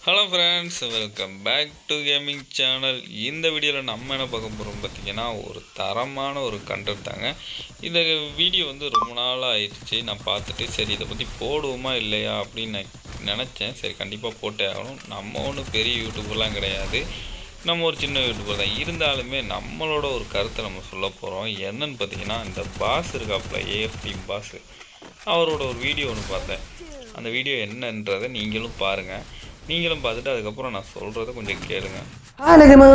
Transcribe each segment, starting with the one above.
Hello friends, welcome back to gaming channel. இந்த வீடியோவில் நம்ம என்ன பார்க்க போகிறோம் பார்த்திங்கன்னா, ஒரு தரமான ஒரு கண்டென்ட் தாங்க. இந்த வீடியோ வந்து ரொம்ப நாளாக ஆயிடுச்சு. நான் பார்த்துட்டு சரி இதை பற்றி போடுவோமா இல்லையா அப்படின்னு நினச்சேன். சரி கண்டிப்பாக போட்டே ஆகணும். நம்ம ஒன்றும் பெரிய யூடியூபர்லாம் கிடையாது, நம்ம ஒரு சின்ன யூடியூபர் தான். இருந்தாலுமே நம்மளோட ஒரு கருத்தை நம்ம சொல்ல போகிறோம். என்னன்னு பார்த்தீங்கன்னா, இந்த பாஸ் இருக்காப்புல, ஏஎஃப்டி பாஸ், அவரோட ஒரு வீடியோ ஒன்று பார்த்தேன். அந்த வீடியோ என்னன்றதை நீங்களும் பாருங்கள். நீங்களும் பார்த்துட்டு அதுக்கப்புறம் நான் சொல்கிறத கொஞ்சம் கேளுங்க. எல்லாருக்குமே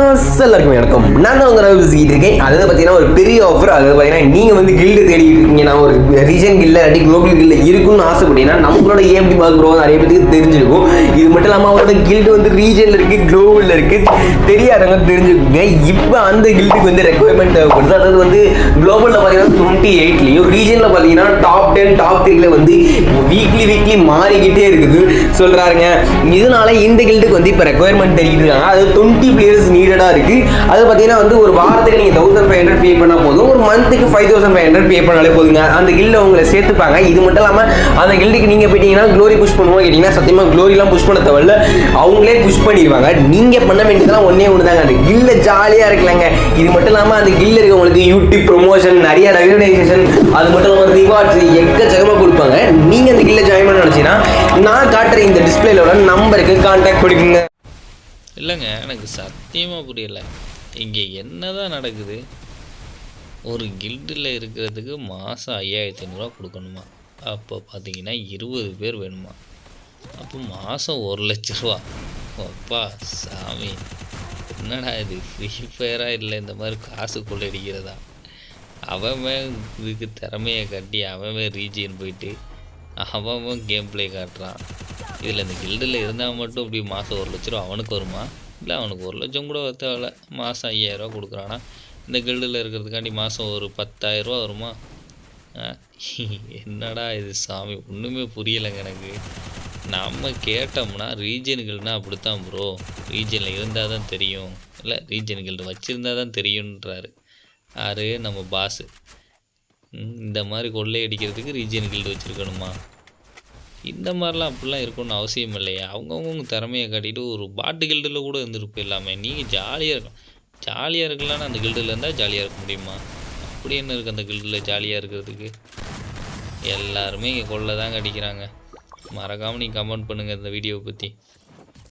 வணக்கம். நான் தான் உங்கள் பேசிக்கிட்டு இருக்கேன். அதாவது பார்த்தீங்கன்னா ஒரு பெரிய ஆஃபர். அதாவது பார்த்தீங்கன்னா நீங்கள் வந்து கில்டு தேடிட்டு இருக்கீங்க, நான் ஒரு ரீஜன் கில்ல இல்லாட்டி குளோபல் கில்ல இருக்குன்னு ஆசைப்பட்டீங்கன்னா நம்மளோட ஏஎம்டி பாஸ் ப்ரோ நிறைய பேருக்கு தெரிஞ்சிருக்கும். இது மட்டும் இல்லாமல் அவரோட கில்டு வந்து ரீஜனில் இருக்குது, குளோபலில் இருக்குது, தெரியாதவங்க தெரிஞ்சுக்கோங்க. இப்போ அந்த கில்டுக்கு வந்து ரெக்குவயர்மெண்ட் தேவைப்படுது. அதாவது வந்து குளோபலில் பார்த்தீங்கன்னா 28லையும் ரீஜனில் பார்த்தீங்கன்னா டாப் 10 டாப் 3ல வந்து வீக்லி மாறிக்கிட்டே இருக்குது சொல்கிறாருங்க. இதனால இந்த கில்டுக்கு வந்து இப்போ ரெக்குவயர்மெண்ட் தெரிவிட்டு இருக்காங்க. அது 20 பிளேயர்ஸ் நீடடா இருக்கு. அது பார்த்தீங்கன்னா வந்து ஒரு வாரத்துக்கு நீங்க 1500 பே பண்ணா போதும், ஒரு மந்த்துக்கு 5500 பே பண்ணாலே போதுங்க. அந்த கில்ல உங்களை சேர்த்துப்பாங்க. இது மட்டும் இல்லாம அந்த கில்டுக்கு நீங்க போயிட்டீங்கன்னா க்ளோரி புஷ் பண்ணுவோம் கேட்டீங்கன்னா சத்தியமா க்ளோரிலாம் புஷ் பண்ண தேவையில்ல, அவங்களே புஷ் பண்ணிடுவாங்க. நீங்க பண்ண வேண்டியதெல்லாம் ஒன்னே ஒண்ணுதாங்க, அந்த கில்ல ஜாலியா இருக்கலாங்க. இது மட்டும் இல்லாம அந்த கில்ல இருக்கவங்களுக்கு யூடியூப் ப்ரொமோஷன், நிறைய ரெகக்னைசேஷன், அது மட்டும் இல்லாம ரிவார்ட்ஸ் எக்கச்சக்கமா கொடுப்பாங்க. நீங்க அந்த கில்ல ஜாயின் பண்ண நினைச்சீங்கன்னா நான் காட்டுற இந்த டிஸ்பிளேல நம்பருக்கு கான்டாக்ட் பண்ணிக்கோங்க. இல்லைங்க, எனக்கு சத்தியமாக புரியலை. இங்கே என்ன தான் நடக்குது? ஒரு கில்டில் இருக்கிறதுக்கு மாதம் 5500 கொடுக்கணுமா? அப்போ பார்த்தீங்கன்னா 20 பேர் வேணுமா? அப்போ மாதம் 1 லட்ச ரூபா. அப்பா சாமி, என்னடா இது ஃப்ரீ ஃபயராக இல்லை இந்த மாதிரி காசு கொள்ளடிக்கிறதா? அவன் இதுக்கு திறமையை காட்டி அவன் ரீஜியன் போயிட்டு அவன் கேம் பிளே காட்டுறான். இதில் இந்த கில்டில் இருந்தால் மட்டும் இப்படி மாதம் 1 லட்ச ரூபா அவனுக்கு வருமா? இல்லை, அவனுக்கு 1 லட்சம் கூட தேவையில்ல, மாதம் 5000 கொடுக்குறானா? இந்த கில்டில் இருக்கிறதுக்காண்டி மாதம் ஒரு 10,000 வருமா? என்னடா இது சாமி, ஒன்றுமே புரியலைங்க எனக்கு. நம்ம கேட்டோம்னா ரீஜன் கில்டுனா அப்படித்தான் ப்ரோ, ரீஜனில் இருந்தால் தான் தெரியும், இல்லை ரீஜன் கில்டு வச்சுருந்தா தான் தெரியுன்றாரு. யாரு? நம்ம பாஸு. இந்த மாதிரி கொள்ளையடிக்கிறதுக்கு ரீஜன் கில்டு வச்சுருக்கணுமா? இந்த மாதிரிலாம் அப்படிலாம் இருக்கணும்னு அவசியம் இல்லையா? அவங்கவுங்க திறமையை காட்டிட்டு ஒரு பாட்டு கில்டில் கூட இருந்துட்டு போயிடலாமே. நீங்கள் ஜாலியாக இருக்கலாம். ஜாலியாக இருக்கலான்னு அந்த கில்டில் இருந்தால் ஜாலியாக இருக்க முடியுமா? அப்படி என்ன இருக்குது அந்த கில்டில் ஜாலியாக இருக்கிறதுக்கு? எல்லாருமே இங்கே கொள்ளை தாங்க அடிக்கிறாங்க. மறக்காமல் நீங்கள் கமெண்ட் பண்ணுங்கள் இந்த வீடியோவை பற்றி.